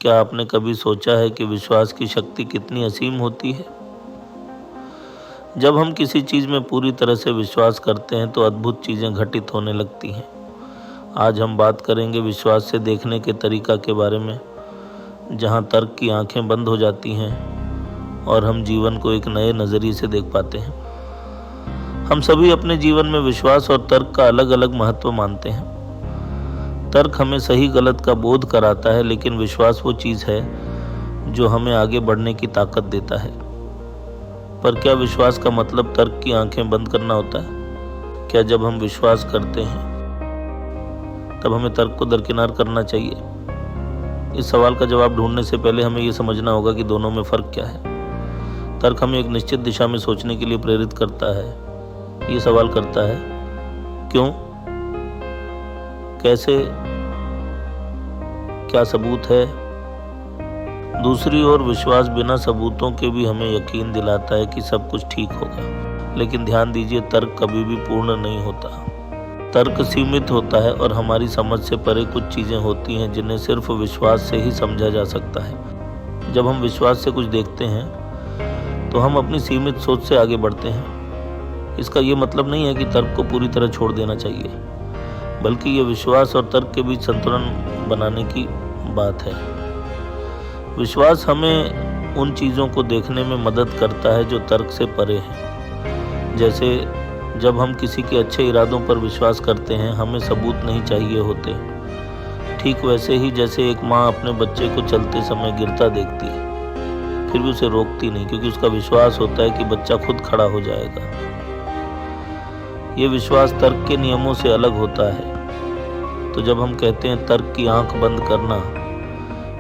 क्या आपने कभी सोचा है कि विश्वास की शक्ति कितनी असीम होती है? जब हम किसी चीज़ में पूरी तरह से विश्वास करते हैं तो अद्भुत चीज़ें घटित होने लगती हैं। आज हम बात करेंगे विश्वास से देखने के तरीका के बारे में, जहां तर्क की आंखें बंद हो जाती हैं और हम जीवन को एक नए नज़रिए से देख पाते हैं। हम सभी अपने जीवन में विश्वास और तर्क का अलग अलग महत्व मानते हैं। तर्क हमें सही गलत का बोध कराता है, लेकिन विश्वास वो चीज़ है जो हमें आगे बढ़ने की ताकत देता है। पर क्या विश्वास का मतलब तर्क की आंखें बंद करना होता है? क्या जब हम विश्वास करते हैं तब हमें तर्क को दरकिनार करना चाहिए? इस सवाल का जवाब ढूंढने से पहले हमें यह समझना होगा कि दोनों में फ़र्क क्या है। तर्क हमें एक निश्चित दिशा में सोचने के लिए प्रेरित करता है। ये सवाल करता है क्यों, कैसे, क्या सबूत है। दूसरी ओर विश्वास बिना सबूतों के भी हमें यकीन दिलाता है कि सब कुछ ठीक होगा। लेकिन ध्यान दीजिए, तर्क कभी भी पूर्ण नहीं होता। तर्क सीमित होता है और हमारी समझ से परे कुछ चीज़ें होती हैं जिन्हें सिर्फ विश्वास से ही समझा जा सकता है। जब हम विश्वास से कुछ देखते हैं तो हम अपनी सीमित सोच से आगे बढ़ते हैं। इसका ये मतलब नहीं है कि तर्क को पूरी तरह छोड़ देना चाहिए, बल्कि ये विश्वास और तर्क के बीच संतुलन बनाने की बात है। विश्वास हमें उन चीज़ों को देखने में मदद करता है जो तर्क से परे हैं। जैसे जब हम किसी के अच्छे इरादों पर विश्वास करते हैं, हमें सबूत नहीं चाहिए होते। ठीक वैसे ही जैसे एक माँ अपने बच्चे को चलते समय गिरता देखती है, फिर भी उसे रोकती नहीं, क्योंकि उसका विश्वास होता है कि बच्चा खुद खड़ा हो जाएगा। ये विश्वास तर्क के नियमों से अलग होता है। तो जब हम कहते हैं तर्क की आंख बंद करना,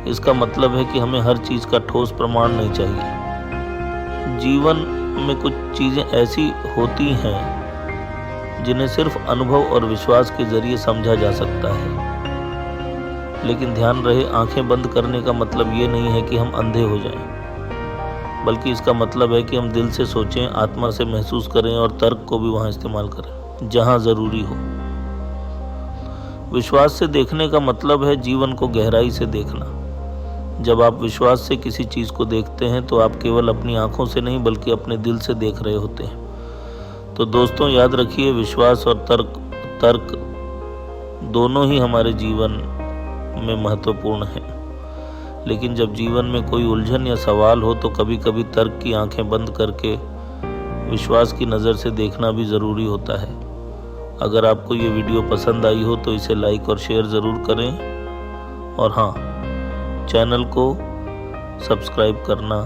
इसका मतलब है कि हमें हर चीज़ का ठोस प्रमाण नहीं चाहिए। जीवन में कुछ चीज़ें ऐसी होती हैं जिन्हें सिर्फ अनुभव और विश्वास के जरिए समझा जा सकता है। लेकिन ध्यान रहे, आंखें बंद करने का मतलब ये नहीं है कि हम अंधे हो जाएं, बल्कि इसका मतलब है कि हम दिल से सोचें, आत्मा से महसूस करें और तर्क को भी वहाँ इस्तेमाल करें जहाँ ज़रूरी हो। विश्वास से देखने का मतलब है जीवन को गहराई से देखना। जब आप विश्वास से किसी चीज़ को देखते हैं तो आप केवल अपनी आंखों से नहीं, बल्कि अपने दिल से देख रहे होते हैं। तो दोस्तों, याद रखिए, विश्वास और तर्क दोनों ही हमारे जीवन में महत्वपूर्ण हैं। लेकिन जब जीवन में कोई उलझन या सवाल हो तो कभी कभी तर्क की आंखें बंद करके विश्वास की नज़र से देखना भी ज़रूरी होता है। अगर आपको ये वीडियो पसंद आई हो तो इसे लाइक और शेयर ज़रूर करें। और हाँ, चैनल को सब्सक्राइब करना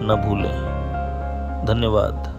न भूलें। धन्यवाद।